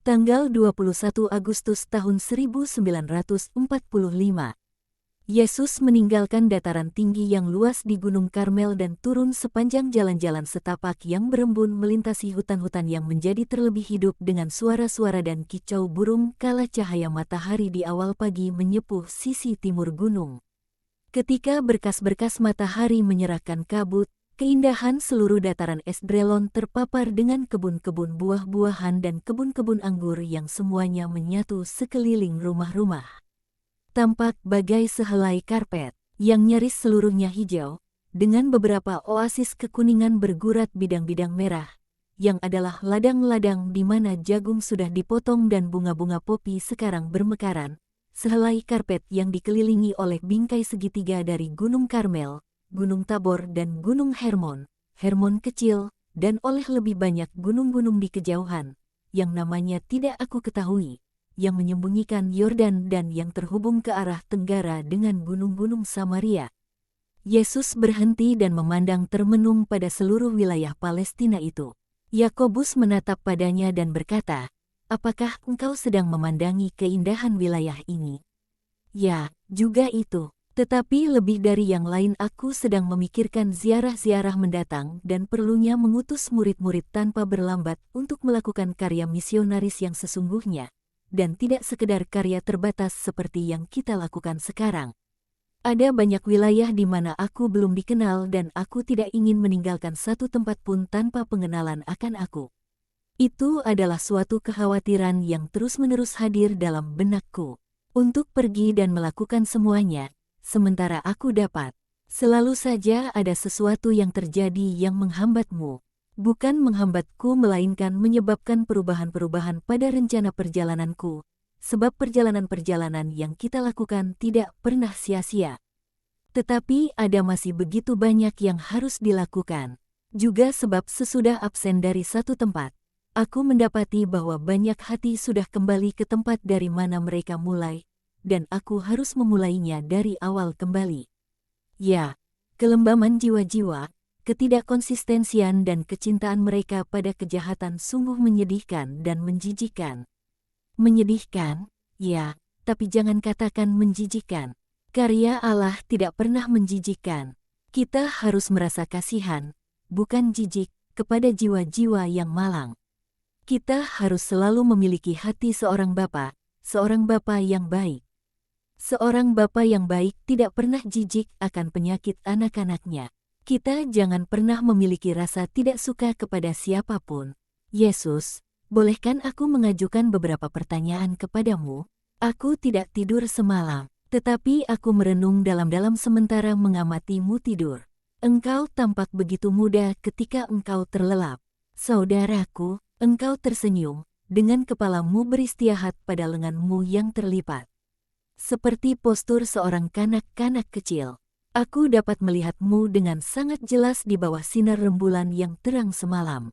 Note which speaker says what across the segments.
Speaker 1: Tanggal 21 Agustus tahun 1945. Yesus meninggalkan dataran tinggi yang luas di Gunung Karmel dan turun sepanjang jalan-jalan setapak yang berembun melintasi hutan-hutan yang menjadi terlebih hidup dengan suara-suara dan kicau burung kala cahaya matahari di awal pagi menyepuh sisi timur gunung. Ketika berkas-berkas matahari menyerahkan kabut, keindahan seluruh dataran Esdraelon terpapar dengan kebun-kebun buah-buahan dan kebun-kebun anggur yang semuanya menyatu sekeliling rumah-rumah. Tampak bagai sehelai karpet yang nyaris seluruhnya hijau, dengan beberapa oasis kekuningan bergurat bidang-bidang merah, yang adalah ladang-ladang di mana jagung sudah dipotong dan bunga-bunga popi sekarang bermekaran, sehelai karpet yang dikelilingi oleh bingkai segitiga dari Gunung Karmel, Gunung Tabor dan Gunung Hermon, Hermon kecil, dan oleh lebih banyak gunung-gunung di kejauhan, yang namanya tidak aku ketahui, yang menyembunyikan Yordan dan yang terhubung ke arah tenggara dengan gunung-gunung Samaria. Yesus berhenti dan memandang termenung pada seluruh wilayah Palestina itu. Yakobus menatap padanya dan berkata, "Apakah engkau sedang memandangi keindahan wilayah ini?" "Ya, juga itu. Tetapi lebih dari yang lain aku sedang memikirkan ziarah-ziarah mendatang dan perlunya mengutus murid-murid tanpa berlambat untuk melakukan karya misionaris yang sesungguhnya, dan tidak sekedar karya terbatas seperti yang kita lakukan sekarang. Ada banyak wilayah di mana aku belum dikenal dan aku tidak ingin meninggalkan satu tempat pun tanpa pengenalan akan aku." Itu adalah suatu kekhawatiran yang terus-menerus hadir dalam benakku. Untuk pergi dan melakukan semuanya, sementara aku dapat. Selalu saja ada sesuatu yang terjadi yang menghambatmu. Bukan menghambatku melainkan menyebabkan perubahan-perubahan pada rencana perjalananku. Sebab perjalanan-perjalanan yang kita lakukan tidak pernah sia-sia. Tetapi ada masih begitu banyak yang harus dilakukan. Juga sebab sesudah absen dari satu tempat, aku mendapati bahwa banyak hati sudah kembali ke tempat dari mana mereka mulai, dan aku harus memulainya dari awal kembali. Ya, kelembaman jiwa-jiwa, ketidakkonsistensian dan kecintaan mereka pada kejahatan sungguh menyedihkan dan menjijikkan. Menyedihkan, ya, tapi jangan katakan menjijikkan. Karya Allah tidak pernah menjijikkan. Kita harus merasa kasihan, bukan jijik, kepada jiwa-jiwa yang malang. Kita harus selalu memiliki hati seorang bapa yang baik. Seorang bapa yang baik tidak pernah jijik akan penyakit anak-anaknya. Kita jangan pernah memiliki rasa tidak suka kepada siapapun. Yesus, bolehkan aku mengajukan beberapa pertanyaan kepadamu? Aku tidak tidur semalam, tetapi aku merenung dalam-dalam sementara mengamatimu tidur. Engkau tampak begitu muda ketika engkau terlelap. Saudaraku, engkau tersenyum, dengan kepalamu beristirahat pada lenganmu yang terlipat. Seperti postur seorang kanak-kanak kecil. Aku dapat melihatmu dengan sangat jelas di bawah sinar rembulan yang terang semalam.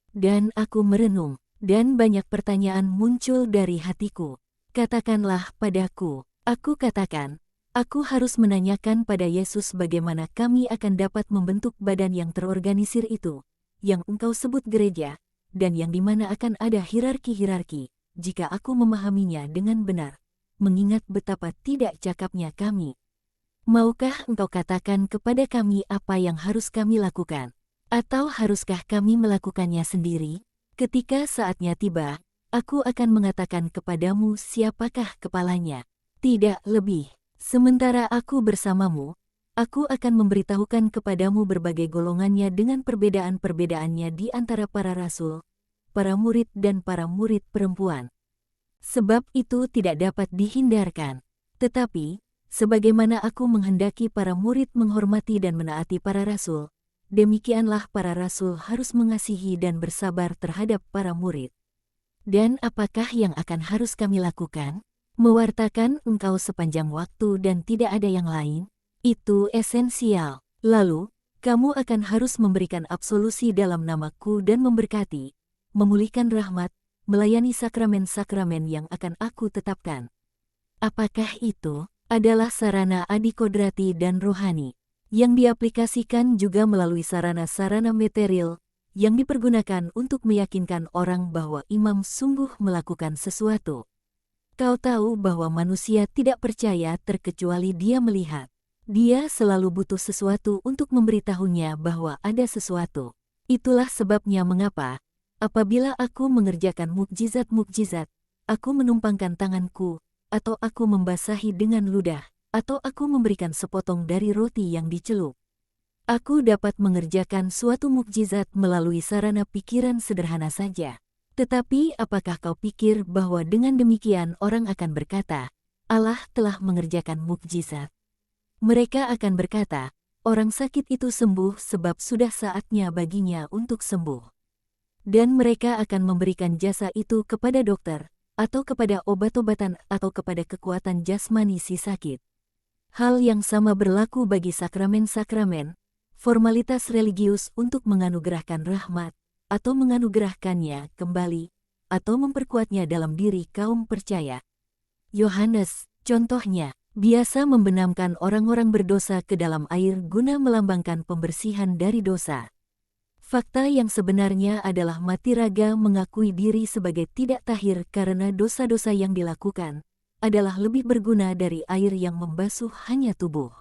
Speaker 1: Dan aku merenung, dan banyak pertanyaan muncul dari hatiku. Katakanlah padaku, aku katakan, aku harus menanyakan pada Yesus bagaimana kami akan dapat membentuk badan yang terorganisir itu, yang engkau sebut gereja, dan yang dimana akan ada hierarki-hierarki, jika aku memahaminya dengan benar, mengingat betapa tidak cakapnya kami. Maukah engkau katakan kepada kami apa yang harus kami lakukan? Atau haruskah kami melakukannya sendiri? Ketika saatnya tiba, aku akan mengatakan kepadamu siapakah kepalanya. Tidak lebih. Sementara aku bersamamu, aku akan memberitahukan kepadamu berbagai golongannya dengan perbedaan-perbedaannya di antara para rasul, para murid dan para murid perempuan. Sebab itu tidak dapat dihindarkan. Tetapi, sebagaimana aku menghendaki para murid menghormati dan menaati para rasul, demikianlah para rasul harus mengasihi dan bersabar terhadap para murid. Dan apakah yang akan harus kami lakukan? Mewartakan engkau sepanjang waktu dan tidak ada yang lain? Itu esensial. Lalu, kamu akan harus memberikan absolusi dalam namaku dan memberkati, memulihkan rahmat, melayani sakramen-sakramen yang akan aku tetapkan. Apakah itu? Adalah sarana adikodrati dan rohani, yang diaplikasikan juga melalui sarana-sarana material, yang dipergunakan untuk meyakinkan orang bahwa imam sungguh melakukan sesuatu. Kau tahu bahwa manusia tidak percaya terkecuali dia melihat. Dia selalu butuh sesuatu untuk memberitahunya bahwa ada sesuatu. Itulah sebabnya mengapa, apabila aku mengerjakan mukjizat-mukjizat, aku menumpangkan tanganku, atau aku membasahi dengan ludah, atau aku memberikan sepotong dari roti yang dicelup. Aku dapat mengerjakan suatu mukjizat melalui sarana pikiran sederhana saja. Tetapi apakah kau pikir bahwa dengan demikian orang akan berkata, Allah telah mengerjakan mukjizat? Mereka akan berkata, orang sakit itu sembuh sebab sudah saatnya baginya untuk sembuh. Dan mereka akan memberikan jasa itu kepada dokter, atau kepada obat-obatan atau kepada kekuatan jasmani si sakit. Hal yang sama berlaku bagi sakramen-sakramen, formalitas religius untuk menganugerahkan rahmat, atau menganugerahkannya kembali, atau memperkuatnya dalam diri kaum percaya. Yohanes, contohnya, biasa membenamkan orang-orang berdosa ke dalam air guna melambangkan pembersihan dari dosa. Fakta yang sebenarnya adalah mati raga mengakui diri sebagai tidak tahir karena dosa-dosa yang dilakukan, adalah lebih berguna dari air yang membasuh hanya tubuh.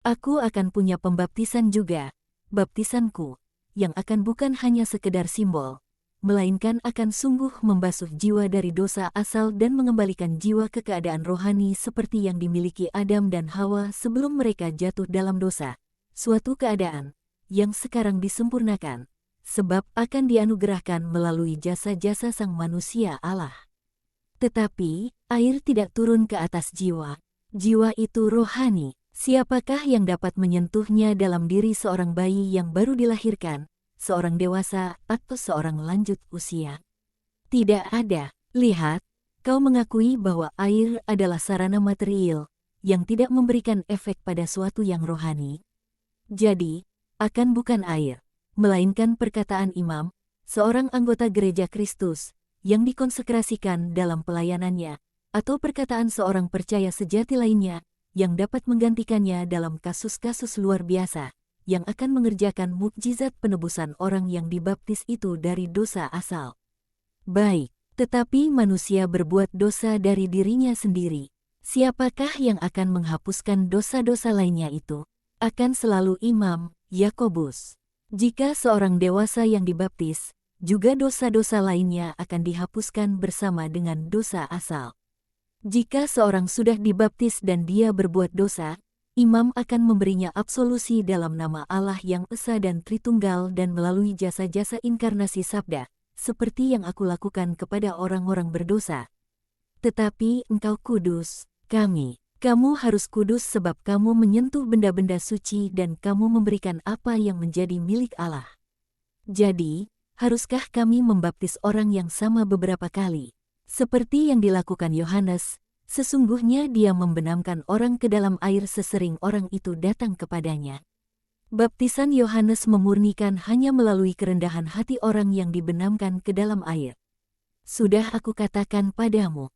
Speaker 1: Aku akan punya pembaptisan juga, baptisanku, yang akan bukan hanya sekedar simbol, melainkan akan sungguh membasuh jiwa dari dosa asal dan mengembalikan jiwa ke keadaan rohani seperti yang dimiliki Adam dan Hawa sebelum mereka jatuh dalam dosa, suatu keadaan yang sekarang disempurnakan, sebab akan dianugerahkan melalui jasa-jasa sang manusia Allah. Tetapi, air tidak turun ke atas jiwa. Jiwa itu rohani. Siapakah yang dapat menyentuhnya dalam diri seorang bayi yang baru dilahirkan, seorang dewasa, atau seorang lanjut usia? Tidak ada. Lihat, kau mengakui bahwa air adalah sarana material, yang tidak memberikan efek pada suatu yang rohani. Jadi, akan bukan air, melainkan perkataan imam, seorang anggota gereja Kristus, yang dikonsekrasikan dalam pelayanannya, atau perkataan seorang percaya sejati lainnya, yang dapat menggantikannya dalam kasus-kasus luar biasa, yang akan mengerjakan mukjizat penebusan orang yang dibaptis itu dari dosa asal. Baik, tetapi manusia berbuat dosa dari dirinya sendiri. Siapakah yang akan menghapuskan dosa-dosa lainnya itu? Akan selalu imam, Yakobus. Jika seorang dewasa yang dibaptis, juga dosa-dosa lainnya akan dihapuskan bersama dengan dosa asal. Jika seorang sudah dibaptis dan dia berbuat dosa, imam akan memberinya absolusi dalam nama Allah yang Esa dan Tritunggal dan melalui jasa-jasa inkarnasi sabda, seperti yang aku lakukan kepada orang-orang berdosa. Tetapi engkau kudus, kamu harus kudus sebab kamu menyentuh benda-benda suci dan kamu memberikan apa yang menjadi milik Allah. Jadi, haruskah kami membaptis orang yang sama beberapa kali? Seperti yang dilakukan Yohanes, sesungguhnya dia membenamkan orang ke dalam air sesering orang itu datang kepadanya. Baptisan Yohanes memurnikan hanya melalui kerendahan hati orang yang dibenamkan ke dalam air. Sudah aku katakan padamu,